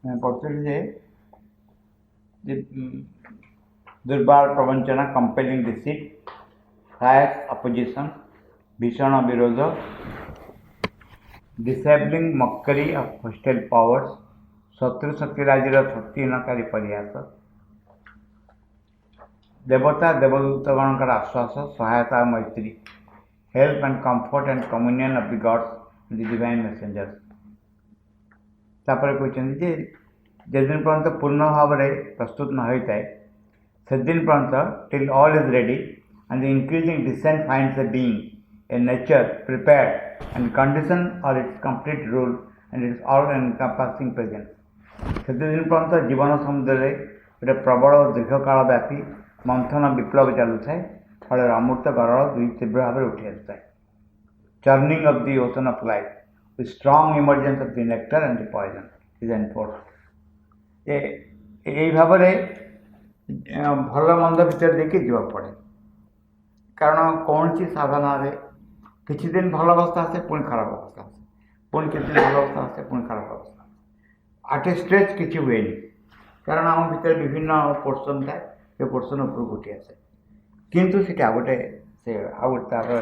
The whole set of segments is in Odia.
पढ़ुली जे दुर्बार प्रवंचना कंपेलिंग डिसीट फ्रायस अपोजिशन भीषण विरोध disabling mockery of hostile powers शत्रु शक्तिराजर शक्तिहीनकारी परिहास देवता देवदूतगणकर आश्वास सहायता मैत्री help and comfort and communion of the gods the divine messengers तापर कहते जेदिन पर्यंत पूर्ण भाव में प्रस्तुत न होता है से दिन पर्यंत till all is ready and the increasing descent finds a being a nature prepared and condition और its complete rule and its all encompassing presence से दिन पर्यंत जीवन समुद्र में गोटे प्रबल और दीर्घकाल व्यापी मंथन विप्लव चलू थाए फल अमृत गरल दुई तीव्र भाव में उठी आसता है churning of the ocean of life with strong emergence of the nectar and the poison is enforced. यही भाव में भल मंद भितर देखिए जीवा पड़े कारण कौन सी साधना रे किसी दिन भल अवस्था आसे पुणी खराब अवस्था आसे पुणी किसी दिन भल अवस्था आसे पुणी खराब अवस्था आटे स्ट्रेच किसी हुए कारण आम भितर विभिन्न पोर्सन थाए से पोर्सन उपरକୁ उठी आसे किंतु से गोटे से आउ तार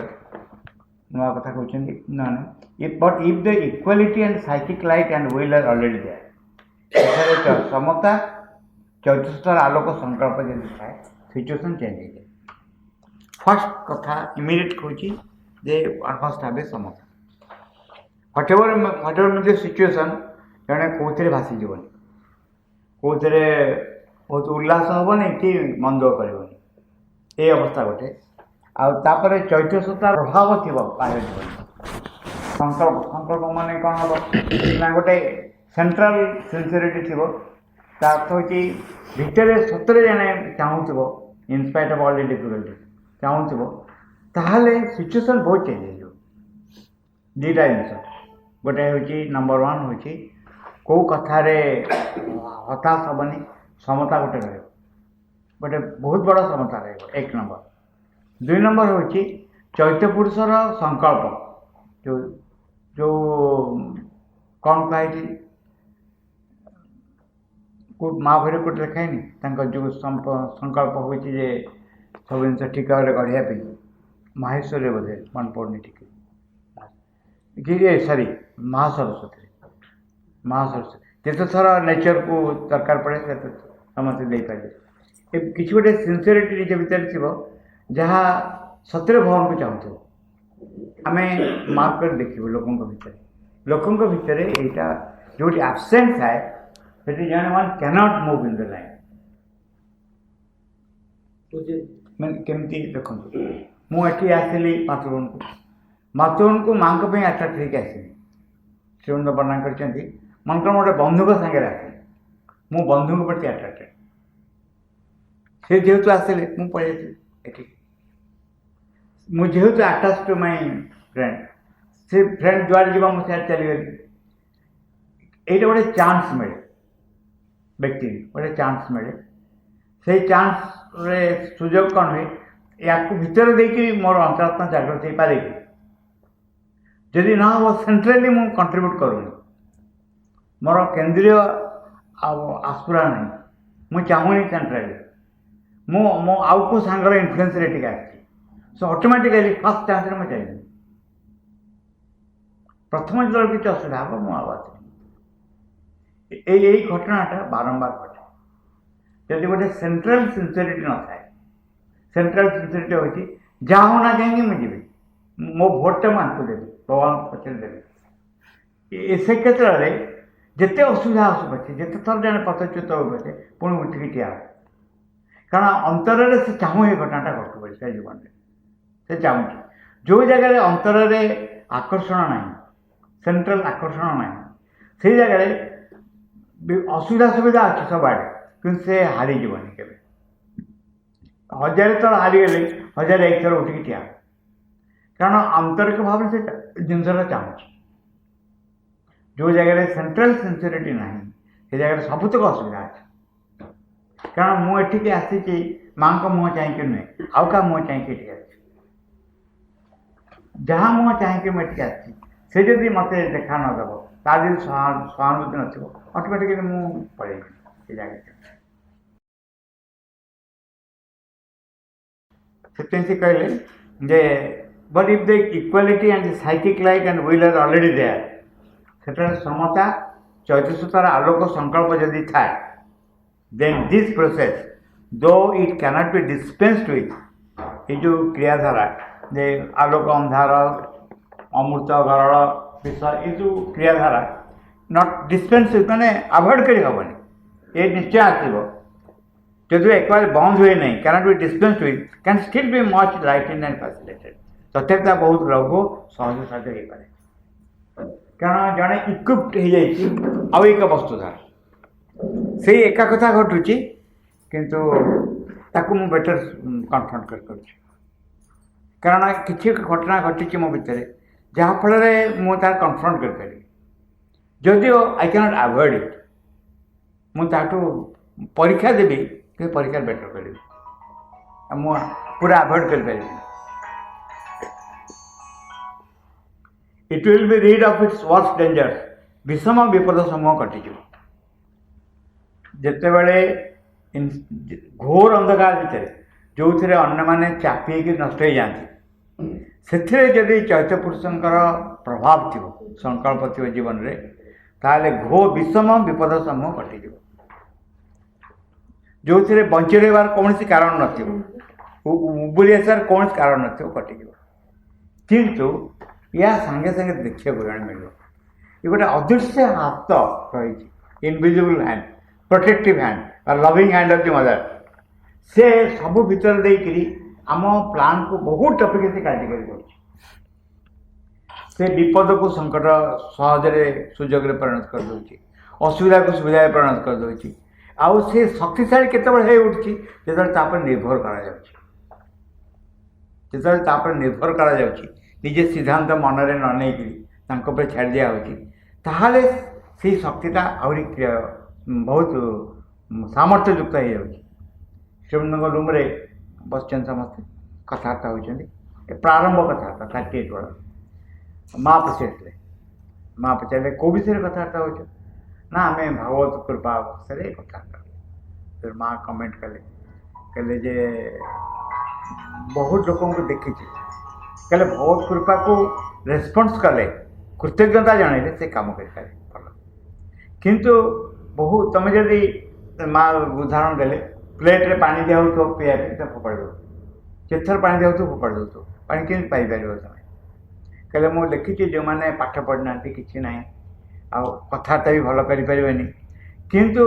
नुआ कथा कहते ना but if the equality and psychic light and will are already there समता चौचस्तर आलोक संकल्प जब थाए सिचुएशन चेंज हो जाए फर्स्ट कथा इमिडिएट कहूँ जे फर्स्ट हावे समता व्हाटएवर सिचुएशन जड़े कौन भासीजन कौन बहुत उल्लास हेनी कि मन दुख कर ये अवस्था गोटे आपर चैत्य सत्तार प्रभाव थी बाह्य जीवन संकल्प संकल्प मान कौन हम ना गोटे सेंट्रल सिंसियरिटी थी अर्थ हूँ भितर सतरे जड़े चाहूब इनस्पाइट ऑफ ऑल द डिफिकल्टी चाहूब ताहले सिचुएशन बहुत चेंज हो दुईटा जिनस गोटे हूँ नंबर वन हूँ कौ कथार हताश हेनी समता गोटे रोटे बहुत बड़ा समता एक नंबर दुई नंबर हूँ चैत्य पुरुषर संकल्प जो जो कौन कही माँ भैर कोट लिखाएनी जो संकल्प हो सब जिन ठीक भाव में गढ़ापी माहेश्वरी बोधे मन पड़नी ठीक कि सॉरी महासरस्वती जिते थर नेचर को दरकार पड़े से समस्त दे पारे किसी गोटे सिंसियरिटी निज भितर थी जहाँ सतरे भगवान को चाहूँ आम मार्क कर देखो लोकों भितर यहाँ जो एब्सेंट थाए जन one cannot move in the line केमती देखो मुझे आसली मातृगण को माँ को अट्राक्ट होकर आसली श्रीमंत वर्णना कर मनकर गोटे बंधुक सागर आसे मु बंधु प्रति अट्राक्टेड से जेहेतु आसले मुझे पलि मुझे अटैच टू माय फ्रेंड से फ्रेंड जुआड़े जा मुझे चलीगली ये गोटे चांस मिले व्यक्ति गोटे चांस मिले से चांस रे सुजोग कौन हुए या भितर देकी मोर अंतरात्मा जागृत हो पारे जदि ना हम सेंट्राली मुझे कंट्रीब्यूट करूनी मोर केन्द्रीय आस्पुरा नहीं मुझे चाहूनी सेंट्राली मो आउ को सांगर इन्फ्लुएंस रे आ सो ऑटोमेटिकली फर्स्ट चांस में चाहिए प्रथम जो किसी असुविधा हम मुझे आवाज यही घटनाटा बारंबार घटे जब गोटे सेंट्रल सिंसियरिटी न थाए सेंट्रल सिंसियरिटी हूँ जहाँ होना कहीं मुझे मो भोटा मुझे देवी भगवान पचर देवी से क्षेत्र में जिते असुविधा आसु पचे जिते थर जन पथच्युत हो पचे पुणी उठिक ठिया कारण अंतर से चाहूँ ये घटनाटा घटू पड़े से जीवन में से चाहूँ जो जगह अंतर आकर्षण ना सेंट्रल आकर्षण ना से जगह असुविधा सुविधा अच्छे सब आड़े कि से हारीजनी के हजार थर हारीगले हजार एक थर उठिक ठिया कारण आंतरिक भाव से जिनसा चाहूँ जो जगह सेंट्रल सिंसियरिटी ना से जगह सबुतक असुविधा अच्छे कारण मुझे आसी माँ को मुँह चाहिए नुहे आउ क्या मुँह चाहिए जहाँ मुँह चाहिए मुझे से जब मत देखा नदेव ତାର ଯଦି ସହାନୁଭୂତି ନଥିବ ଅଟୋମେଟିକାଲି ମୁଁ ପଳେଇବି ସେ ଜାଗାରେ। ସେଥିପାଇଁ ସେ କହିଲେ ଯେ but if the equality and psychic light and will are already there, ସେଠାରେ ସମତା ଚୈତନ୍ୟତାର ଆଲୋକ ସଂକଳ୍ପ ଯଦି ଥାଏ, ଦେନ୍ ଦିସ୍ ପ୍ରୋସେସ୍ ଦୋ ଇଟ୍ କ୍ୟାନଟ୍ ବି ଡିସ୍ପେନ୍ସଡ୍ ୱିଥ୍, ଏ ଯେଉଁ କ୍ରିୟାଧାରା ଯେ ଆଲୋକ ଅନ୍ଧାର ଅମୃତ ଗରଳ ବିଷ, ଏ ଯେଉଁ କ୍ରିୟାଧାରା ନଟ୍ ଡିସ୍ପେନ୍ସ ମାନେ ଆଭଏଡ଼ କରି ହେବନି, ଏ ନିଶ୍ଚୟ ଆସିବ। ଯଦି ଏକବାରେ ବନ୍ଦ ହୁଏ ନାହିଁ, cannot be dispense with, can still be much lighten and facilitated, ତଥାପି ତା ବହୁତ ଲଘୁ ସହଜ ସାଧ୍ୟ ହେଇପାରେ। କାରଣ ଜଣେ ଇକ୍ୱିପ୍ଡ ହେଇଯାଇଛି ଆଉ ଏକ ବସ୍ତୁ ଦ୍ୱାରା, ସେଇ ଏକା କଥା ଘଟୁଛି କିନ୍ତୁ ତାକୁ ମୁଁ ବେଟର କନଫ୍ରଣ୍ଟ କରିପାରୁଛି। କାରଣ କିଛି ଘଟଣା ଘଟିଛି ମୋ ଭିତରେ ଯାହାଫଳରେ ମୁଁ ତାର କନଫ୍ରଣ୍ଟ କରିପାରିବି। ଯଦିଓ ଆଇ କ୍ୟାନଟ୍ ଆଭଏଡ଼ ଇଟ୍, ମୁଁ ତାଠୁ ପରୀକ୍ଷା ଦେବି କିନ୍ତୁ ପରୀକ୍ଷା ବେଟର କରିବି, ମୁଁ ପୁରା ଆଭଏଡ଼ କରିପାରିବିନି। It will be rid of its worst dangers, ଭୀଷଣ ବିପଦ ସମୂହ କଟିଯିବ। ଯେତେବେଳେ ଘୋର ଅନ୍ଧକାର ଭିତରେ ଯେଉଁଥିରେ ଅନ୍ୟମାନେ ଚାପି ହେଇକି ନଷ୍ଟ ହେଇଯାଆନ୍ତି, ସେଥିରେ ଯଦି ଚୈତ୍ୟ ପୁରୁଷଙ୍କର ପ୍ରଭାବ ଥିବ, ସଂକଳ୍ପ ଥିବ ଜୀବନରେ, ତାହେଲେ ଭୀଷଣ ବିପଦ ସମୂହ କଟିଯିବ। ଯେଉଁଥିରେ ବଞ୍ଚି ରହିବାର କୌଣସି କାରଣ ନଥିବ, ଉବୁଳି ଆସିବାର କୌଣସି କାରଣ ନଥିବ, କଟିଯିବ। କିନ୍ତୁ ଏହା ସାଙ୍ଗେ ସାଙ୍ଗେ ଦେଖିବାକୁ ଜଣେ ମିଳିବ, ଏ ଗୋଟେ ଅଦୃଶ୍ୟ ହାତ ରହିଛି, ଇନଭିଜିବୁଲ୍ ହ୍ୟାଣ୍ଡ, ପ୍ରୋଟେକ୍ଟିଭ୍ ହ୍ୟାଣ୍ଡ ବା ଲଭିଂ ହ୍ୟାଣ୍ଡ ଅଫ୍ ଦି ମଦର। ସେ ସବୁ ଭିତରେ ଦେଇକରି ଆମ ପ୍ଲାନ୍କୁ ବହୁତ ଟପିକ୍ ସେ କାର୍ଯ୍ୟକାରୀ କରୁଛି। ସେ ବିପଦକୁ ସଙ୍କଟ ସହଜରେ ସୁଯୋଗରେ ପରିଣତ କରିଦେଉଛି, ଅସୁବିଧାକୁ ସୁବିଧାରେ ପରିଣତ କରିଦେଉଛି। ଆଉ ସେ ଶକ୍ତିଶାଳୀ କେତେବେଳେ ହେଇ ଉଠୁଛି ଯେତେବେଳେ ତାପରେ ନିର୍ଭର କରାଯାଉଛି, ଯେତେବେଳେ ତାପରେ ନିର୍ଭର କରାଯାଉଛି, ନିଜେ ସିଦ୍ଧାନ୍ତ ମନରେ ନ ନେଇକରି ତାଙ୍କ ଉପରେ ଛାଡ଼ି ଦିଆହେଉଛି, ତାହେଲେ ସେଇ ଶକ୍ତିଟା ଆହୁରି ବହୁତ ସାମର୍ଥ୍ୟଯୁକ୍ତ ହେଇଯାଉଛି। ଶ୍ରୀମନ୍ଦିରଙ୍କ ରୁମ୍ରେ ବସିଛନ୍ତି, ସମସ୍ତେ କଥାବାର୍ତ୍ତା ହେଉଛନ୍ତି। ଏ ପ୍ରାରମ୍ଭ କଥାବାର୍ତ୍ତା 38 ବେଳ। ମା ପଚାରିଥିଲେ, ମା ପଚାରିଲେ କେଉଁ ବିଷୟରେ କଥାବାର୍ତ୍ତା ହେଉଛ? ନା ଆମେ ଭାଗବତ କୃପା ବିଷୟରେ କଥାବାର୍ତ୍ତା ହେଉ। ମା କମେଣ୍ଟ କଲେ, କହିଲେ ଯେ ବହୁତ ଲୋକଙ୍କୁ ଦେଖିଛି, କହିଲେ ଭଗବତ କୃପାକୁ ରେସ୍ପନ୍ସ କଲେ, କୃତଜ୍ଞତା ଜଣାଇଲେ ସେ କାମ କରିପାରେ ଭଲ। କିନ୍ତୁ ତମେ ଯଦି ମା ଉଦାହରଣ ଦେଲେ, ପ୍ଲେଟ୍ରେ ପାଣି ଦିଆହେଉଥିବ ପିଇବା ପାଇଁ, ତାକୁ ଫୋପାଡ଼ି ଦେଉଥିବ, କେତେଥର ପାଣି ଦିଆହେଉଥିବ ଫୋପାଡ଼ି ଦେଉଥିବ, ପାଣି କେମିତି ପାଇପାରିବ ତମେ? କହିଲେ ମୁଁ ଦେଖିଛି ଯେଉଁମାନେ ପାଠ ପଢ଼ିନାହାନ୍ତି, କିଛି ନାହିଁ, ଆଉ କଥାବାର୍ତ୍ତା ବି ଭଲ କରିପାରିବେନି, କିନ୍ତୁ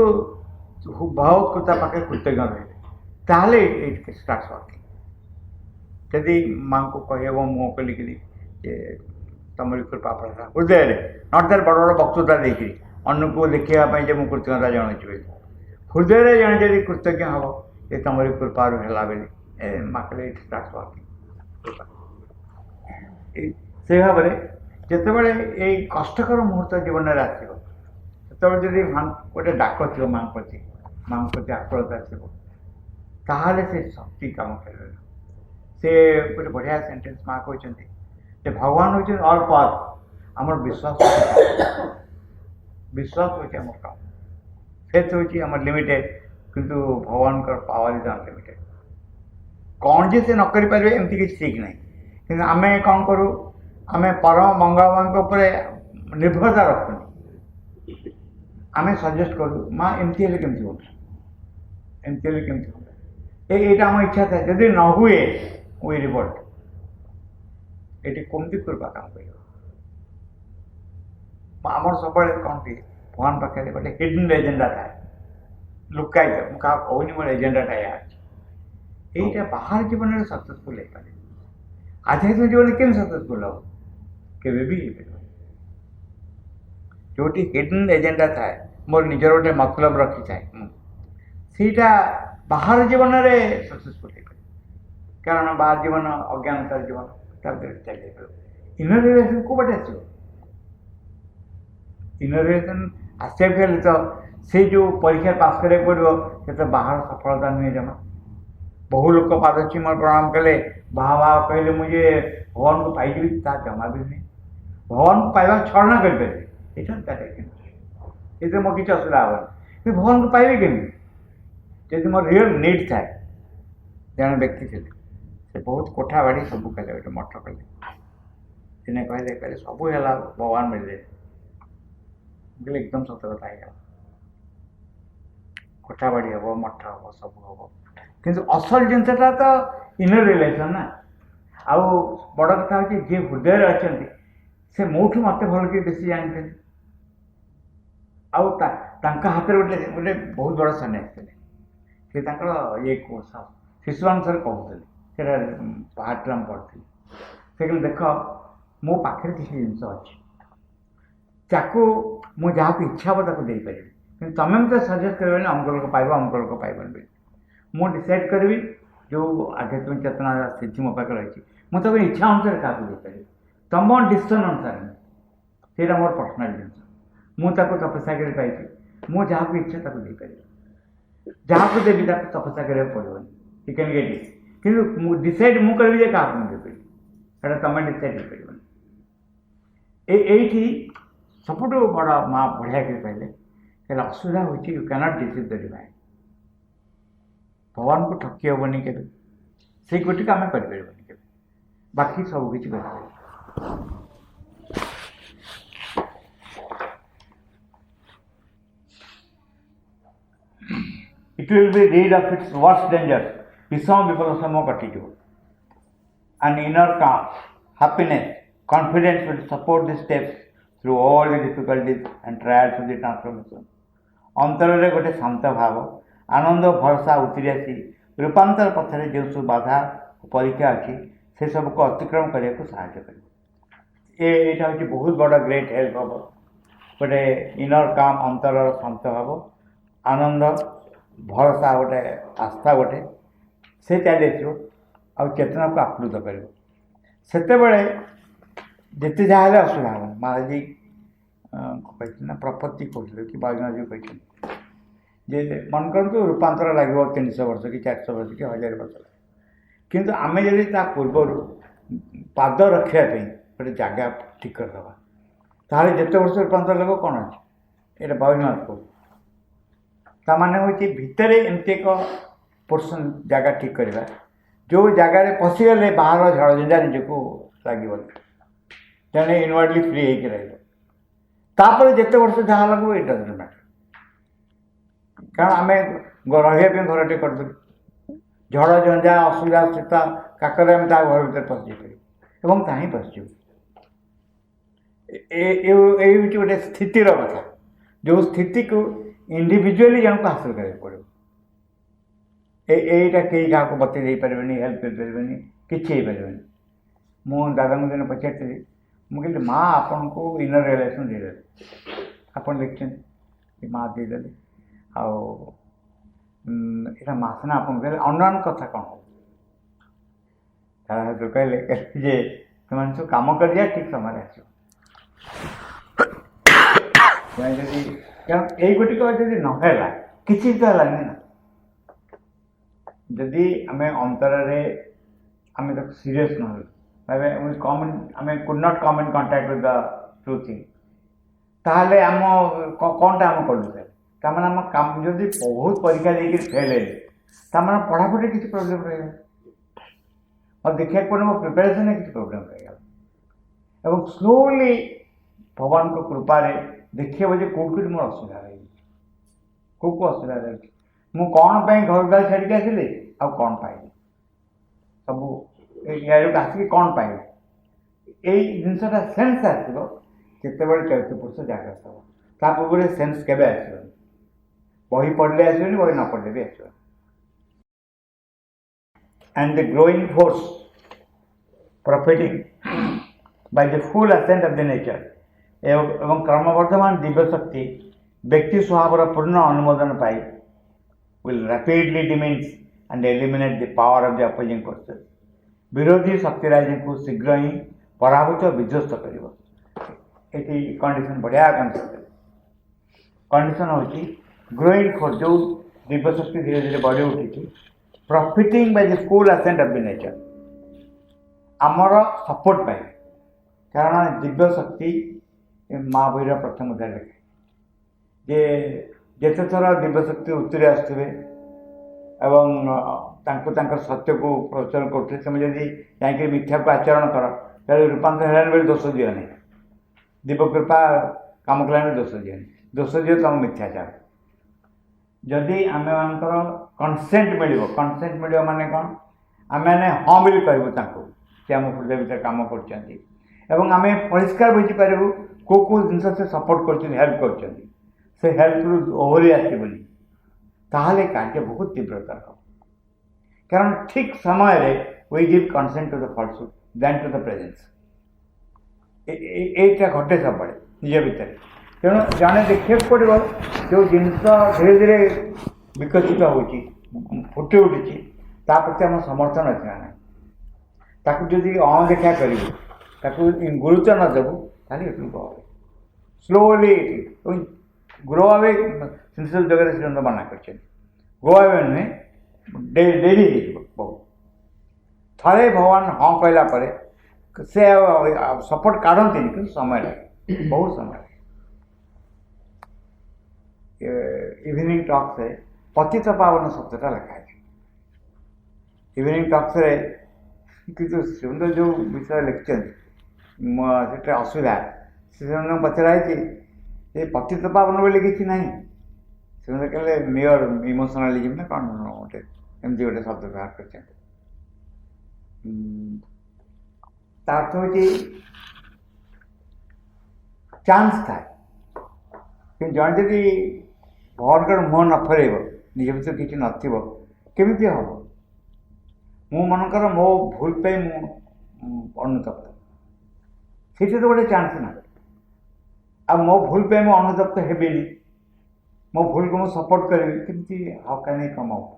ଭଗବତ କୃପା ପାଖରେ କୃତଜ୍ଞ ରହିବେ, ତାହେଲେ ଇଟ୍ ଷ୍ଟାର୍ଟସ୍ ୱାର୍କିଂ। ଯଦି ମାଆଙ୍କୁ କହିହେବ ମୁହଁ ଖୋଲିକିରି ଯେ ତମରି କୃପା ପ୍ରସାଦ ହୃଦୟରେ, ନଟ୍ ଦ୍ୟାଟ୍ ବଡ଼ ବଡ଼ ବକ୍ତୃତା ଦେଇକିରି ଅନ୍ୟକୁ ଦେଖେଇବା ପାଇଁ ଯେ ମୁଁ କୃତଜ୍ଞତା ଜଣାଉଛି ବୋଲି, ହୃଦୟରେ ଜଣେ ଯଦି କୃତଜ୍ଞ ହେବ ଯେ ତମରି କୃପାରୁ ହେଲା ବୋଲି, ମା କହିଲେ ଇଟ୍ ଷ୍ଟାର୍ଟସ୍ ୱାର୍କିଂ। ସେଇ ଭାବରେ ଯେତେବେଳେ ଏଇ କଷ୍ଟକର ମୁହୂର୍ତ୍ତ ଜୀବନରେ ଆସିବ, ସେତେବେଳେ ଯଦି ଗୋଟେ ଡାକ ଥିବ ମାଆଙ୍କ ପ୍ରତି ଆକୁଳତା ଥିବ, ତାହେଲେ ସେ ଶକ୍ତି କାମ କରିବ। ସେ ଗୋଟେ ବଢ଼ିଆ ସେଣ୍ଟେନ୍ସ ମା କହିଛନ୍ତି ଯେ ଭଗବାନ ହେଉଛନ୍ତି ଅଲ୍ ପାୱାର, ଆମର ବିଶ୍ୱାସ ହେଉଛି ଆମର କାମ, ଫେଥ୍ ହେଉଛି ଆମର ଲିମିଟେଡ୍, କିନ୍ତୁ ଭଗବାନଙ୍କର ପାୱାର ଇଜ୍ ଅନଲିମିଟେଡ୍। କ'ଣ ଯେ ସେ ନ କରିପାରିବେ ଏମିତି କିଛି ଠିକ୍ ନାହିଁ, କିନ୍ତୁ ଆମେ କ'ଣ କରୁ, ଆମେ ପରମ ମଙ୍ଗଳମାନଙ୍କ ଉପରେ ନିର୍ଭରତା ରଖୁନି। ଆମେ ସଜେଷ୍ଟ କରୁ, ମା ଏମିତି ହେଲେ କେମିତି ହୁଅନ୍ତା, ଏମିତି ହେଲେ କେମିତି ହୁଅନ୍ତା, ଏଇଟା ଆମ ଇଚ୍ଛା ଥାଏ। ଯଦି ନ ହୁଏ ୱି ରିଭୋଲ୍ଟ। ଏଠି କେମିତି କୃପା କାମ କରିବ? ଆମର ସବୁବେଳେ କ'ଣ କି ଭଗବାନ ପାଖରେ ଗୋଟେ ହିଡେନ୍ ଏଜେଣ୍ଡା ଥାଏ, ଲୁକାୟିତ। ମୁଁ କାହାକୁ କହୁନି ମୋର ଏଜେଣ୍ଡାଟା ଏଇଆ ଅଛି। এইটা ବାହାର ଜୀବନରେ ସକ୍ସେସଫୁଲ୍ ହେଇପାରେ, ଆଧ୍ୟାତ୍ମିକ ଜୀବନରେ କେମିତି ସକ୍ସେସଫୁଲ୍ ହେବ? କେବେ ବି ହେଇପାରିବ। ଯେଉଁଠି ହିଡେନ୍ ଏଜେଣ୍ଡା ଥାଏ, ମୋର ନିଜର ଗୋଟେ ମତଲବ ରଖିଥାଏ, ସେଇଟା ବାହାର ଜୀବନରେ ସକ୍ସେସଫୁଲ୍ ହେଇପାରିବ। କାରଣ ବାହାର ଜୀବନ ଅଜ୍ଞାନତାର ଜୀବନ, ତା ଭିତରେ ଚାଲି ଯାଇପାରିବ। ଇନର ରିଲେସନ୍ କେଉଁ ବାଟେ ଆସିବ? ଇନର ରିଲେସନ୍ ଆସିବାକୁ ହେଲେ ତ ସେଇ ଯେଉଁ ପରୀକ୍ଷା ପାସ୍ କରିବାକୁ ପଡ଼ିବ, ସେ ତ ବାହାର ସଫଳତା ନୁହେଁ ଜମା। ବହୁ ଲୋକ ପାଦଛି ମୋର ପ୍ରଣାମ କଲେ, ବାହା କହିଲେ ମୁଁ ଯେ ଭଗବାନଙ୍କୁ ପାଇଯିବି, ତା ଜମା ବି ନୁହେଁ। ଭଗବାନଙ୍କୁ ପାଇବା ଛଳନା କରିପାରିବେ, ଏଇଟା ତାର ଏଥିରେ ମୋର କିଛି ଅସୁବିଧା ହେବନି। କିନ୍ତୁ ଭଗବାନଙ୍କୁ ପାଇବେ କେମିତି? ଯଦି ମୋର ରିଅଲ ନିଡ୍ ଥାଏ। ଜଣେ ବ୍ୟକ୍ତି ଥିଲେ, ସେ ବହୁତ କୋଠା ବାଡ଼ି ସବୁ କଲେ, ଗୋଟେ ମଠ କଲେ। ଦିନେ କହିଲେ ସବୁ ହେଲା ଭଗବାନ ମିଳିଲେ। କହିଲେ ଏକଦମ ସତ କଥା ହେଇଗଲା। କୋଠା ବାଡ଼ି ହବ, ମଠ ହବ, ସବୁ ହବ, କିନ୍ତୁ ଅସଲ ଜିନିଷଟା ତ ଇନର ରିଲେସନ ନା। ଆଉ ବଡ଼ କଥା ହେଉଛି ଯିଏ ହୃଦୟରେ ଅଛନ୍ତି ସେ ମୋଠୁ ମୋତେ ଭଲ କି ବେଶୀ ଜାଣିଛନ୍ତି। ଆଉ ତାଙ୍କ ହାତରେ ଗୋଟେ ଗୋଟେ ବହୁତ ବଡ଼ ସନ୍ନ୍ୟାସ ଥିଲେ। ସେ ତାଙ୍କର ଇଏ ଶିଶୁମାନଙ୍କରେ କହୁଥିଲେ, ସେଇଟା ପାହାଟରେ ଆମେ ପଢ଼ୁଥିଲି। ସେ କହିଲେ ଦେଖ ମୋ ପାଖରେ କିଛି ଜିନିଷ ଅଛି, ତାକୁ ମୁଁ ଯାହାକୁ ଇଚ୍ଛା ହେବ ତାକୁ ଦେଇପାରିବି, କିନ୍ତୁ ତମେ ମୋତେ ସଜେଷ୍ଟ କରିବନି ଅମୁକ ଲୋକ ପାଇବ ଅମୁକ ଲୋକ ପାଇବନି ବୋଲି। ମୁଁ ଡିସାଇଡ଼୍ କରିବି ଯେଉଁ ଆଧ୍ୟାତ୍ମିକ ଚେତନା ସିଦ୍ଧି ମୋ ପାଖରେ ରହିଛି, ମୁଁ ତାକୁ ଇଚ୍ଛା ଅନୁସାରେ କାହାକୁ ଦେଇପାରିବି, ତମ ଡିସିସନ୍ ଅନୁସାରେ ନାହିଁ। ସେଇଟା ମୋର ପର୍ସନାଲ୍ ଜିନିଷ। ମୁଁ ତାକୁ ତପସ୍ୟା କରି ପାଇଛି, ମୁଁ ଯାହାକୁ ଇଚ୍ଛା ତାକୁ ଦେଇପାରିବି। ଯାହାକୁ ଦେବି ତାକୁ ତପସ୍ୟା କରିବାକୁ ପଡ଼ିବନି, ୟୁ କ୍ୟାନ୍ ଗେଟ୍ ଇଟ୍। କିନ୍ତୁ ମୁଁ ଡିସାଇଡ଼୍ ମୁଁ କରିବି ଯେ କାହାକୁ ମୁଁ ଦେଇପାରିବି, ସେଇଟା ତମେ ଡିସାଇଡ଼୍ କରିପାରିବନି। ଏଇଠି ସବୁଠୁ ବଡ଼ ମା ବଢ଼ିଆ କରି କହିଲେ, ହେଲେ ଅସୁବିଧା ହେଉଛି ୟୁ କ୍ୟାନଟ୍ ଡିସିଭ୍ ଦ ଡିଭାଇନ୍। ଭଗବାନଙ୍କୁ ଠକି ହେବନି କେବେ, ସେଇ ଗୋଟିକୁ ଆମେ କରିପାରିବନି କେବେ, ବାକି ସବୁ କିଛି କରିପାରିବ। It will be rid of its worst dangers. বিষম বিপদ সময় কটিଯିବ. An inner calm, happiness, confidence will support the steps through all the difficulties and trials of the transformation. ଅନ୍ତରରେ ଗୋଟେ ଶାନ୍ତ ଭାବ, ଆନନ୍ଦ ଭରସା ଉତରି ଆସି ରୂପାନ୍ତର ପଥରେ ଯେଉଁ ସବୁ ବାଧା ପରୀକ୍ଷା ଅଛି ସେସବୁକୁ ଅତିକ୍ରମ କରିବାକୁ ସାହାଯ୍ୟ କରିବ। ଏଇଟା ହେଉଛି ବହୁତ ବଡ଼ ଗ୍ରେଟ୍ ହେଲ୍ପ ହେବ। ଗୋଟେ ଇନର କାମ୍, ଅନ୍ତରର ଶାନ୍ତ ଭାବ, ଆନନ୍ଦ ଭରସା, ଗୋଟେ ଆସ୍ଥା, ଗୋଟେ ସେ ଚାଲି ଆସିବ ଆଉ ଚେତନାକୁ ଆପ୍ଲୁତ କରିବ। ସେତେବେଳେ ଯେତେ ଯାହା ହେଲେ ଅସୁବିଧା ହେବନି। ମହାରାଜ କହିଛନ୍ତି ନା, ପ୍ରପତ୍ତି କହୁଥିଲେ କି ବୈଷ୍ଣବଜୀ କହିଛନ୍ତି ଯେ ମନେ କରନ୍ତୁ ରୂପାନ୍ତର ଲାଗିବ 300 ବର୍ଷ କି 400 ବର୍ଷ କି 1000 ବର୍ଷ, କିନ୍ତୁ ଆମେ ଯଦି ତା ପୂର୍ବରୁ ପାଦ ରଖିବା ପାଇଁ ଗୋଟେ ଜାଗା ଠିକ୍ କରିଦେବା, ତାହେଲେ ଯେତେ ବର୍ଷ ରୂପାନ୍ତର ଲାଗିବ କ'ଣ ଅଛି, ଏଇଟା ବୈଷ୍ଣବ କହୁଛି। ତାମାନେ ହେଉଛି ଭିତରେ ଏମିତି ଏକ ପୋର୍ସନ୍ ଜାଗା ଠିକ୍ କରିବା ଯେଉଁ ଜାଗାରେ ପଶିଗଲେ ବାହାର ଝଡ଼ଝଞ୍ଜା ନିଜକୁ ଲାଗିବନି, ଜଣେ ଇନୱାର୍ଡଲି ଫ୍ରି ହେଇକି ରହିବ। ତାପରେ ଯେତେ ବର୍ଷ ଯାହା ଲାଗିବ ଇଟ୍ ଡଜଣ୍ଟ ମ୍ୟାଟର, କାରଣ ଆମେ ରହିବା ପାଇଁ ଘରଟେ କରିଦେବୁ। ଝଡ଼ଝଞ୍ଜା, ଅସୁବିଧା, ଶୀତ କାକରେ ଆମେ ତା ଘର ଭିତରେ ପଶିଯାଇପାରିବୁ ଏବଂ ତାହା ହିଁ ପଶିଯିବୁ। ଏଇ ହେଉଛି ଗୋଟେ ସ୍ଥିତିର କଥା, ଯେଉଁ ସ୍ଥିତିକୁ ଇଣ୍ଡିଭିଜୁଆଲି ଜଣକୁ ହାସଲ କରିବାକୁ ପଡ଼ିବ। ଏଇଟା କେହି କାହାକୁ ବତେଇ ଦେଇପାରିବେନି, ହେଲ୍ପ କରିପାରିବେନି, କିଛି ହେଇପାରିବନି। ମୁଁ ଦାଦାଙ୍କୁ ଦିନ ପଚାରିଥିଲି, ମୁଁ କହିଲି ମା ଆପଣଙ୍କୁ ଇନର ରିଲେସନ୍ ଦେଇଦେଲେ, ଆପଣ ଦେଖିଛନ୍ତି ମା ଦେଇଦେଲେ, ଆଉ ଏଇଟା ମା ସିନା ଆପଣଙ୍କୁ ଦେଲେ, ଅନ୍ୟାନ୍ୟ କଥା କ'ଣ ହେବ? ତାହା କହିଲେ ଯେ ସେମାନେ ସବୁ କାମ କରିବା ଠିକ୍ ସମୟରେ ଆସିବ। ଯଦି କାରଣ ଏଇ ଗୋଟିକ ଯଦି ନ ହେଲା କିଛି ତ ହେଲାନି ନା। ଯଦି ଆମେ ଅନ୍ତରରେ ଆମେ ତାକୁ ସିରିୟସ୍ ନ ହେଲୁ, ଆମେ could not come in contact with the true thing, ତାହେଲେ ଆମ କ'ଣଟା ଆମେ କଲୁ? ତାମାନେ ଆମ କାମ ଯଦି ବହୁତ ପରୀକ୍ଷା ଦେଇକି ଫେଲ୍ ହେଲେ, ତାମାନେ ପଢ଼ାପଢ଼ିରେ କିଛି ପ୍ରୋବ୍ଲେମ୍ ରହିଗଲା, ଆଉ ଦେଖିବାକୁ ପଡ଼ିବ ମୋ ପ୍ରିପାରେସନ୍ରେ କିଛି ପ୍ରୋବ୍ଲେମ୍ ରହିଗଲା। ଏବଂ ସ୍ଲୋଲି ଭଗବାନଙ୍କ କୃପାରେ ଦେଖିବ ଯେ କେଉଁଠି ମୋର ଅସୁବିଧା ରହିଛି, କେଉଁ ଅସୁବିଧା ରହିଛି, ମୁଁ କ'ଣ ପାଇଁ ଘରଦ୍ୱାର ଛାଡ଼ିକି ଆସିଲି ଆଉ କ'ଣ ପାଇଲି, ସବୁ ଇଆଡ଼କୁ ଆସିକି କ'ଣ ପାଇଲି। ଏଇ ଜିନିଷଟା ସେନ୍ସ ଆସିବ ଯେତେବେଳେ ଚୈତ୍ୟ ପୁରୁଷ ଜାଗ୍ରତ ହେବ। ତା ପୂର୍ବରୁ ସେନ୍ସ କେବେ ଆସିବନି, ବହି ପଢ଼ିଲେ ଆସିବନି, ବହି ନ ପଢ଼ିଲେ ବି ଆସିବନି। And the growing force profiting by the full ascent of the nature ଏବଂ କ୍ରମବର୍ଦ୍ଧମାନ ଦିବ୍ୟଶକ୍ତି ବ୍ୟକ୍ତି ସ୍ୱଭାବର ପୂର୍ଣ୍ଣ ଅନୁମୋଦନ ପାଇ will rapidly diminish and eliminate the power of the opposing forces. ବିରୋଧୀ ଶକ୍ତିରାଜିଙ୍କୁ ଶୀଘ୍ର ହିଁ ପରାଭୂତ ବିଧ୍ୱସ୍ତ କରିବ। ଏଠି କଣ୍ଡିସନ୍ ବଢ଼ିଆ କଣ୍ଡିସନ୍ ହେଉଛି ଗ୍ରୋଇଂ ଫୋର୍ସ, ଯେଉଁ ଦିବ୍ୟଶକ୍ତି ଧୀରେ ଧୀରେ ବଢ଼ି ଉଠିଛି, ପ୍ରଫିଟିଂ ବାଇ ଦି ଫୁଲ୍ ଆସେଣ୍ଟ ଅଫ୍ ଦି ନେଚର, ଆମର ସପୋର୍ଟ ପାଇଁ। କାରଣ ଦିବ୍ୟଶକ୍ତି ମହାବୀର ପ୍ରଥମ ଅଧ୍ୟାୟ ଲେଖେ ଯେ ଯେତେ ଥର ଦିବ୍ୟଶକ୍ତି ଉତ୍ତରି ଆସୁଥିବେ ଏବଂ ତାଙ୍କୁ ତାଙ୍କର ସତ୍ୟକୁ ପ୍ରଚାର କରୁଥିବେ, ସେମାନେ ଯଦି ଯାଇକି ମିଥ୍ୟାକୁ ଆଚରଣ କର ତାହେଲେ ରୂପାନ୍ତର ହେଲାନି ବୋଲି ଦୋଷ ଦିଅନି। ଦିବ୍ୟକୃପା କାମ କଲାନି ଦୋଷ ଦିଅନି, ଦୋଷ ଦିଅ ତମ ମିଥ୍ୟାଚାର। ଯଦି ଆମେମାନଙ୍କର କନସେଣ୍ଟ ମିଳିବ ମାନେ କ'ଣ, ଆମେମାନେ ହଁ ବୋଲି କହିବୁ ତାଙ୍କୁ ସେ ଆମ ହୃଦୟ ଭିତରେ କାମ କରୁଛନ୍ତି ଏବଂ ଆମେ ପରିଷ୍କାର ବୁଝିପାରିବୁ କେଉଁ ଜିନିଷ ସେ ସପୋର୍ଟ କରୁଛନ୍ତି, ହେଲ୍ପ କରୁଛନ୍ତି, ସେ ହେଲ୍ପରୁ ଓହରି ଆସିବନି, ତାହେଲେ କାର୍ଯ୍ୟ ବହୁତ ତୀବ୍ରତର ହେବ। କାରଣ ଠିକ୍ ସମୟରେ we give consent to the falsehood then to the presence. ଏଇଟା ଘଟେ ସବୁବେଳେ ନିଜ ଭିତରେ। ତେଣୁ ଜଣେ ଦେଖିବାକୁ ପଡ଼ିବ ଯେଉଁ ଜିନିଷ ଧୀରେ ଧୀରେ ବିକଶିତ ହେଉଛି, ଫୁଟି ଉଠୁଛି, ତା ପ୍ରତି ଆମ ସମର୍ଥନ ଅଛି ନା ନାହିଁ। ତାକୁ ଯଦି ଅଣଦେଖା କରିବୁ, ତାକୁ ଗୁରୁତ୍ୱ ନ ଦେବୁ, ତାହେଲେ ଏଠୁ ଗ୍ରୋ ହେବ ସ୍ଲୋଲି। ଗ୍ରୋ ଆୱେ ସିନ୍ସିୟର ଜାଗାରେ ଶ୍ରୀମନ୍ତ ମନା କରିଛନ୍ତି। ଗ୍ରୋ ଆୱେ ନୁହେଁ, ଡେରି ହେଇଯିବ ବହୁତ। ଥରେ ଭଗବାନ ହଁ କହିଲା ପରେ ସେ ସପୋର୍ଟ କାଢ଼ନ୍ତିନି, କିନ୍ତୁ ସମୟ ଲାଗେ, ବହୁତ ସମୟ ଲାଗେ। ଇଭିନିଂ ଟକ୍ସରେ ପତିତ ପାବନ ଶବ୍ଦଟା ଲେଖା ଅଛି। ଇଭିନିଂ ଟକ୍ସରେ କିନ୍ତୁ ଶ୍ରୀମନ୍ତ ଯେଉଁ ବିଷୟ ଲେଖିଛନ୍ତି ସେଟା ଅସୁବିଧା। ଶ୍ରୀମନ୍ତଙ୍କୁ ପଚରା ହେଇଛି ଯେ ପତିତ ପାବନ ବୋଲି କିଛି ନାହିଁ। ଶ୍ରୀମନ୍ତ କହିଲେ ମିୟର ଇମୋସନାଲିଜିମ୍ ନା କ'ଣ ଗୋଟେ ଏମିତି ଗୋଟେ ଶବ୍ଦ ବ୍ୟବହାର କରିଛନ୍ତି। ତା ଅର୍ଥ ହେଉଛି ଚାନ୍ସ ଥାଏ, କିନ୍ତୁ ଜଣେ ଯଦି ଭଗବାନଙ୍କର ମୁହଁ ନ ଫେରେଇବ, ନିଜ ଭିତରେ କିଛି ନଥିବ, କେମିତି ହେବ? ମୁଁ ମନେକର ମୋ ଭୁଲ ପାଇଁ ମୁଁ ଅନୁତପ୍ତ, ସେଇଠି ତ ଗୋଟେ ଚାନ୍ସ ନା। ଆଉ ମୋ ଭୁଲ ପାଇଁ ମୁଁ ଅନୁତପ୍ତ ହେବିନି, ମୋ ଭୁଲକୁ ମୁଁ ସପୋର୍ଟ କରିବି, କେମିତି ହାଉ କ୍ୟାନ୍ ଆଇ କମ୍ ଆଉଟ୍?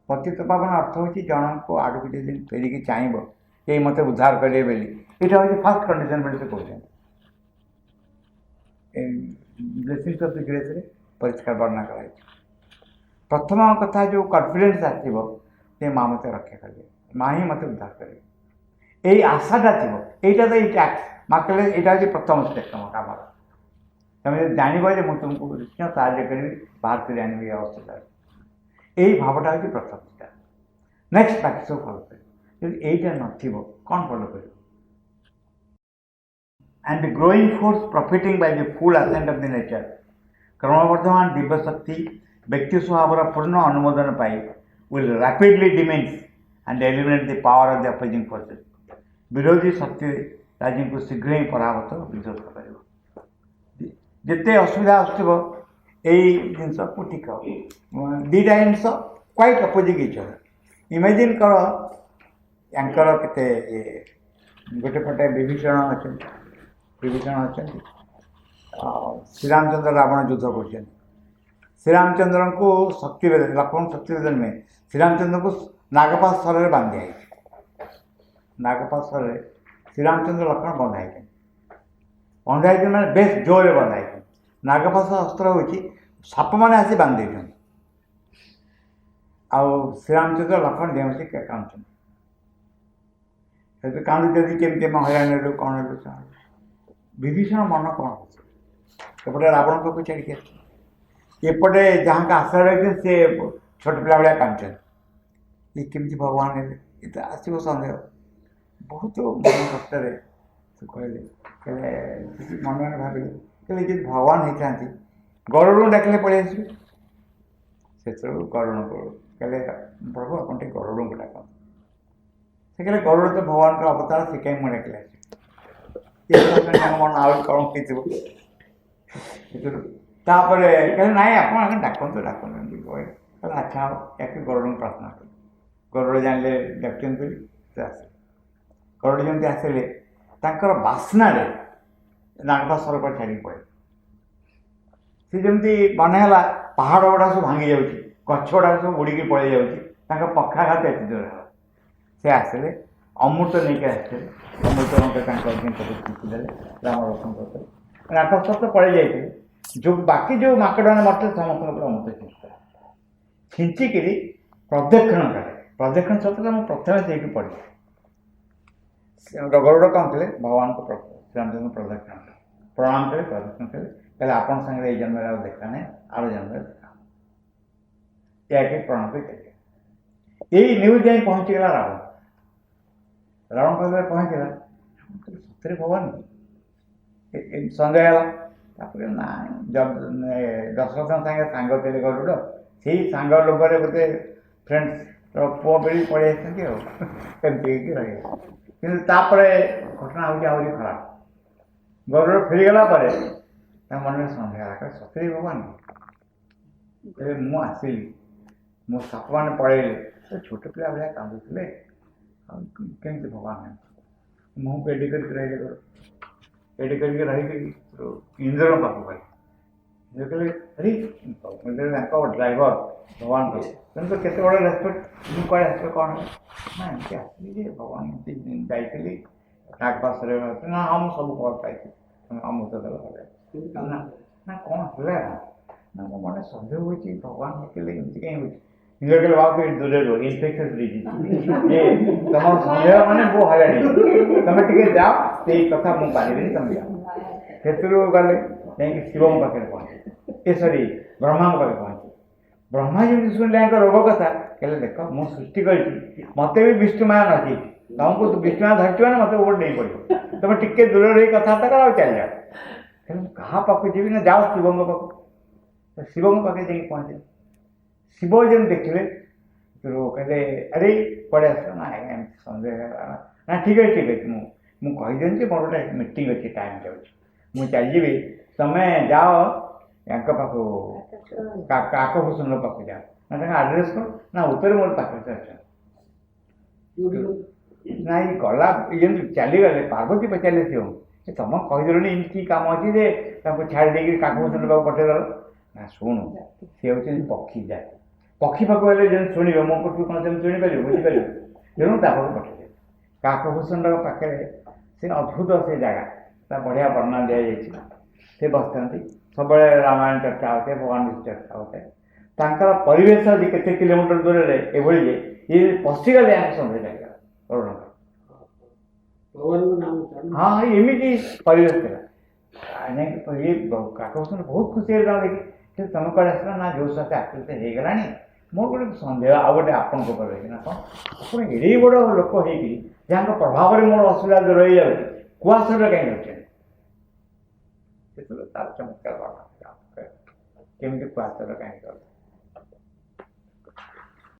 ପତିତ ପାବନ ଅର୍ଥ ହେଉଛି ଜଣଙ୍କୁ ଆଡ଼କୁ ଯଦି ଫେରିକି ଚାହିଁବ ଏଇ ମୋତେ ଉଦ୍ଧାର କରିବେ ବୋଲି, ଏଇଟା ହେଉଛି ଫାର୍ଷ୍ଟ କଣ୍ଡିସନ୍ ବୋଲି ସେ କହୁଛନ୍ତି। ବ୍ଲେସିଂସ୍ ଅଫ୍ ଦି ଗ୍ରେସ୍ରେ ପରିଷ୍କାର ବର୍ଣ୍ଣନା କରାଯାଇଛି। ପ୍ରଥମ କଥା ଯେଉଁ କନଫିଡେନ୍ସ ଆସିବ ସେ ମା' ମୋତେ ରକ୍ଷା କରିବେ, ମା' ହିଁ ମୋତେ ଉଦ୍ଧାର କରିବେ, ଏଇ ଆଶାଟା ଥିବ। ଏଇଟା ତ ଏଇ ଟ୍ୟାକ୍ସ ମା' କହିଲେ ଏଇଟା ହେଉଛି ପ୍ରଥମ ଷ୍ଟେପ୍ ତୁମ କାମର। ତୁମେ ଯଦି ଜାଣିବ ଯେ ମୁଁ ତୁମକୁ ନିଶ୍ଚୟ ସାହାଯ୍ୟ କରିବି, ବାହାର କରି ଆଣିବି ଏ ଅବସ୍ଥାରେ, ଏଇ ଭାବଟା ହେଉଛି ପ୍ରଥମ ଷ୍ଟେପ୍। ନେକ୍ସଟ ବାକି ସବୁ ଫଲୋ କରିବ। ଯଦି ଏଇଟା ନଥିବ କ'ଣ ଫଲୋ କରିବ? And the growing force profiting by the full ascent of the nature, କ୍ରମବର୍ଦ୍ଧମାନ ଦିବ୍ୟଶକ୍ତି ବ୍ୟକ୍ତି ସ୍ୱଭାବର ପୂର୍ଣ୍ଣ ଅନୁମୋଦନ ପାଇ will rapidly diminish and eliminate the power of the opposing forces. ବିରୋଧୀ ଶକ୍ତି ରାଜିଙ୍କୁ ଶୀଘ୍ର ହିଁ ପରାଭୂତ ବିଧ୍ୱସ୍ତ କରିବ। ଯେତେ ଅସୁବିଧା ଆସୁଥିବ ଏଇ ଜିନିଷକୁ ଠିକ୍ ହେବ। ଦୁଇଟା ଜିନିଷ quite opposite each other. Imagine କର ୟାଙ୍କର କେତେ ଗୋଟେ ପଟେ ବିଭୀଷଣ ଅଛନ୍ତି, ଶ୍ରୀରାମଚନ୍ଦ୍ର ରାବଣ ଯୁଦ୍ଧ କରୁଛନ୍ତି। ଶ୍ରୀରାମଚନ୍ଦ୍ରଙ୍କୁ ଶକ୍ତି ବେଦ, ଲକ୍ଷ୍ମଣ ଶକ୍ତି ବେଦ ନୁହେଁ, ଶ୍ରୀରାମଚନ୍ଦ୍ରଙ୍କୁ ନାଗପାଶ ସ୍ୱରରେ ବାନ୍ଧି ହେଇଛି। ନାଗପାଶ ସ୍ୱରରେ ଶ୍ରୀରାମଚନ୍ଦ୍ର ଲକ୍ଷ୍ମଣ ବନ୍ଧା ହେଇଛନ୍ତି। ବନ୍ଧା ହେଇଛନ୍ତି ମାନେ ବେଶ୍ ଜୋରରେ ବନ୍ଧା ହେଇଛନ୍ତି। ନାଗପାଶ ଅସ୍ତ୍ର ହେଉଛି ସାପମାନେ ଆସି ବାନ୍ଧି ଦେଇଛନ୍ତି, ଆଉ ଶ୍ରୀରାମଚନ୍ଦ୍ର ଲକ୍ଷ୍ମଣ ଦେଉଁସି କାନ୍ଦୁଛନ୍ତି। ସେଠି କାନ୍ଦୁଛନ୍ତି କେମିତି ଆମେ ହଇରାଣ ହେଲୁ, କ'ଣ ହେଲୁ। ବିଭୀଷଣ ମନ କ'ଣ ହେଉଛି? ଏପଟେ ରାବଣ ପାଖକୁ ଛାଡ଼ିକି ଆସିଛନ୍ତି, ଏପଟେ ଯାହାଙ୍କ ଆଶ୍ରୟ ରହିଛନ୍ତି ସେ ଛୋଟ ପିଲା ଭଳିଆ କାନ୍ଦୁଛନ୍ତି। ଏ କେମିତି ଭଗବାନ ହେଲେ? ଏ ତ ଆସିବ ସନ୍ଦେହ। ବହୁତ ମନ କଷ୍ଟରେ ସେ କହିଲେ ମନେ ମନେ ଭାବିଲେ, କହିଲେ ଯଦି ଭଗବାନ ହେଇଥାନ୍ତି ଗରୁଡ଼ଙ୍କୁ ଡାକିଲେ ପଳେଇ ଆସିବେ। ସେତେବେଳକୁ ଗରୁଡ଼ଙ୍କୁ କହିଲେ ପ୍ରଭୁ ଆପଣ ଟିକେ ଗରୁଡ଼ଙ୍କୁ ଡାକନ୍ତୁ। ସେ କହିଲେ ଗରୁଡ଼ ତ ଭଗବାନଙ୍କ ଅବତାର, ସେ କାହିଁ ମୁଁ ଡାକିଲେ ଆସିବେ? ତାଙ୍କ ମନ ଆହୁରି କ'ଣ ହେଇଥିବ। ତାପରେ କହିଲେ ନାଇଁ ଆପଣ ଆଗ ଡାକନ୍ତୁ ଏମିତି କହିଲେ। କହିଲେ ଆଚ୍ଛା ହଉ, ଏହାକୁ ଗରୁଡ଼ଙ୍କୁ ପ୍ରାର୍ଥନା କଲେ। ଗରୁଡ଼ ଜାଣିଲେ ଡାକୁଛନ୍ତି ବୋଲି ସେ ଆସିଲେ। ଗରୁଡ଼ ଯେମିତି ଆସିଲେ ତାଙ୍କର ବାସ୍ନାରେ ନାଗପାଶ ସରକାର ଛାଡ଼ିକି ପଳେଇଲେ। ସେ ଯେମିତି ମନେ ହେଲା ପାହାଡ଼ ଗୁଡ଼ା ସବୁ ଭାଙ୍ଗି ଯାଉଛି, ଗଛ ଗୁଡ଼ାକ ସବୁ ଉଡ଼ିକି ପଳେଇ ଯାଉଛି, ତାଙ୍କ ପକ୍ଷାଘାତ ଏତେ ଜୋର ହେଲା। ସେ ଆସିଲେ, ଅମୃତ ନେଇକି ଆସିଥିଲେ, ଅମୃତ ତାଙ୍କ ଦେଲେ, ରାମ ରତ୍ନ କରିଥିଲେ। ନାଗପାଶ ତ ପଳେଇ ଯାଇଥିଲେ, ବାକି ଯେଉଁ ମାଙ୍କଡ଼ମାନେ ମରିଥିଲେ ସମସ୍ତଙ୍କ ଉପରେ ଅମୃତ ଛିଞ୍ଚିଥିଲେ। ଛିଞ୍ଚିକିରି ପ୍ରଦକ୍ଷିଣ କଲେ। ପ୍ରଦକ୍ଷିଣ ସତ୍ୟରେ ମୁଁ ପ୍ରଥମେ ସେଇଠୁ ପଡ଼ିଲି। ଗରୁଡ଼ କ'ଣ ଥିଲେ? ଭଗବାନଙ୍କ ଶ୍ରୀରାମଚନ୍ଦ୍ର ପ୍ରଦକ୍ଷିଣ କଲେ, ପ୍ରଣାମ କଲେ, ପ୍ରଦକ୍ଷିଣ କଲେ, କହିଲେ ଆପଣ ସାଙ୍ଗରେ ଏଇ ଜନ୍ମରେ ଆଉ ଦେଖା ନାହିଁ, ଆର ଜନ୍ମରେ ଦେଖା ଏହାକି ପ୍ରଣାମ କରି ଚାଲିଲେ। ଏଇ ନ୍ୟୁଜ୍ ଯାଇ ପହଞ୍ଚିଗଲା ରାବଣ। ରାବଣ ପାଖରେ ପହଞ୍ଚିଲା, ସତରେ ଭଗବାନ ସନ୍ଦେହ ହେଲା। ତାପରେ ନା ଦଶରଥଙ୍କ ସାଙ୍ଗେ ସାଙ୍ଗ ଥିଲେ ଗରୁଡ଼, ସେଇ ସାଙ୍ଗ ଲୋକରେ ଗୋଟେ ଫ୍ରେଣ୍ଡର ପୁଅ ବେଳି ପଳେଇ ଆସିଛନ୍ତି ଆଉ ଏମିତି ହେଇକି ରହିଗଲା। କିନ୍ତୁ ତାପରେ ଘଟଣା ହେଉଛି ଆହୁରି ଖରାପ। ଗରୁଡ଼ ଫେରିଗଲା ପରେ ତା ମନରେ ସନ୍ଦେହ ହେଲା, ସତରେ ଭଗବାନ ତେବେ ମୁଁ ଆସିଲି, ମୋ ସାପମାନେ ପଳେଇଲେ, ଛୋଟ ପିଲା ଭଳିଆ କାନ୍ଦୁଥିଲେ, ଆଉ କେମିତି ଭଗବାନ ମୁଁ ଏଡି କରିକି ରହିଲେ, ଏଡି କରିକି ରହିକି ଇନ୍ଦ୍ରଙ୍କ ପାଖକୁ ଗଲେ। ଇନ୍ଦ୍ର କହିଲେ ଆରେ ତାଙ୍କ ଡ୍ରାଇଭର ଭଗବାନ କହିଲେ ତେଣୁ ତ କେତେ ବଡ଼ ରେସ୍ପେକ୍ଟ, ମୁଁ କୁଆଡ଼େ ଆସିବ କ'ଣ ନା ଏମିତି ଆସିଲି ଯେ ଭଗବାନ ଏମିତି ଯାଇଥିଲି କାକ ପାଶରେ ନା ହଁ ମୁଁ ସବୁ ଖବର ପାଇଛି ଅମୃତ ଦେଲା ନା ନା କ'ଣ ହେଲା ନା ମୋ ମନେ ସନ୍ଦେହ ହେଉଛି ଭଗବାନ ଦେଖିଲେ ଏମିତି କାହିଁ ହେଉଛି। ଇନ୍ଦ୍ର କହିଲେ ବାବୁ ଟିକେ ଦୂରରେ ରୁହ, ଇନଫେକ୍ସନ୍ ଡିଜିଜ୍ ତମର ସନ୍ଦେହ ମାନେ ମୁଁ ହଇରାଣ ତମେ ଟିକେ ଯାଅ, ସେଇ କଥା ମୁଁ ପାରିବିନି, ତମେ ଯାଅ। ସେଥିରୁ ଗଲେ ଯାଇକି ଶିବଙ୍କ ପାଖରେ ପହଞ୍ଚେ, ସରି ବ୍ରହ୍ମାଙ୍କ ପାଖରେ ପହଞ୍ଚେ। ବ୍ରହ୍ମା ଯେମିତି ଶୁଣିଲେ ୟାଙ୍କ ରୋଗ କଥା, କହିଲେ ଦେଖ ମୁଁ ସୃଷ୍ଟି କରିଛି, ମୋତେ ବି ବିଷ୍ଣୁମାୟା ନଚେଇଛି, ତମକୁ ବିଷ୍ଣୁମାୟା ଧରିଛି ମାନେ ମୋତେ ଗୋଟେ ନେଇ ପଡ଼ିବ, ତମେ ଟିକେ ଦୂରରେ ରହି କଥାବାର୍ତ୍ତା କର ଆଉ ଚାଲିଯାଅ। ହେଲେ ମୁଁ କାହା ପାଖକୁ ଯିବି ନା, ଯାଅ ଶିବଙ୍କ ପାଖକୁ। ଶିବଙ୍କ ପାଖରେ ଯାଇକି ପହଞ୍ଚିଲେ। ଶିବ ଯେମିତି ଦେଖିଲେ କହିଲେ ଆରେ କୁଆଡ଼େ ଆସିଲ ନା ଆଜ୍ଞା ଏମିତି ସନ୍ଦେହ ହେଲା ନା ଠିକ୍ ଅଛି ମୁଁ କହିଦିଅନ୍ତି ମୋର ଗୋଟେ ମିଟିଂ ଅଛି, ଟାଇମ୍ ଯାଉଛି, ମୁଁ ଚାଲିଯିବି, ତମେ ଯାଅ ୟାଙ୍କ ପାଖକୁ କାକଭୂଷଣଙ୍କ ପାଖକୁ ଯାଅ, ନା ତାଙ୍କ ଆଡ୍ରେସ୍ କ'ଣ ନା ଉତ୍ତର ମୋର ପାଖରେ ଅଛନ୍ତି। ନାଇଁ ଗଲା ଯେମିତି ଚାଲିଗଲେ ପାର୍ବତୀ ପଚାରିଲେ ଶିବଙ୍କୁ ତମେ କହିଦେଲନି ଏମିତି କି କାମ ଅଛି ଯେ ତାଙ୍କୁ ଛାଡ଼ି ଦେଇକି କାକଭୂଷଣ ପାଖକୁ ପଠେଇଦେଲ। ନା ଶୁଣୁ ସେ ହେଉଛନ୍ତି ପକ୍ଷୀ ଜାତି, ପକ୍ଷୀ ପାଖକୁ ହେଲେ ଯେମିତି ଶୁଣିବେ ମୋ ପକ୍ଷୁ କ'ଣ ସେମିତି ଶୁଣିପାରିବ, ବୁଝିପାରିବ, ତେଣୁ ତା ପାଖକୁ ପଠେଇଦେବେ। କାକଭୂଷଣଙ୍କ ପାଖରେ ସେ ଅଦ୍ଭୁତ ସେ ଜାଗା, ତା ବଢ଼ିଆ ବର୍ଣ୍ଣନା ଦିଆଯାଇଛି। ସେ ବସିଥାନ୍ତି, ସବୁବେଳେ ରାମାୟଣ ଚର୍ଚ୍ଚା ହେଉଥାଏ, ଭଗବାନ ବିଷୟ ଚର୍ଚ୍ଚା ହେଉଥାଏ। ତାଙ୍କର ପରିବେଶ ଯେ କେତେ କିଲୋମିଟର ଦୂରରେ ଏଭଳି ଯେ ଇଏ ପଶିଗଲେ ୟାଙ୍କ ସନ୍ଦେହ ଲାଗିଗଲା କରୁଣଙ୍କର। ହଁ ଏମିତି ପରିବେଶ ଥିଲା। ଇଏ କାକଭୂଷଣ ବହୁତ ଖୁସି ହେଲେ ତାଙ୍କୁ ଦେଖି, ତମେ କୁଆଡ଼େ ଆସିଲ ନା ଯେଉଁ ସାଥେ ଆକୃତ ହେଇଗଲାଣି, ମୋର ଗୋଟେ ସନ୍ଦେହ ଆଉ ଗୋଟେ ଆପଣଙ୍କ ଉପରେ ରହିଛି ନା କ'ଣ, ଆପଣ ଏଡ଼େ ବଡ଼ ଲୋକ ହେଇକି ଯାହାଙ୍କ ପ୍ରଭାବରେ ମୋର ଅସୁବିଧା ଦୂର ହେଇଯାଉଛି, କୁଆଶରେ କାହିଁ ରହୁଛନ୍ତି। ସେତେବେଳେ ତାର ଚମତ୍କାର କେମିତି କୁଆଶର କାହିଁ କଲେ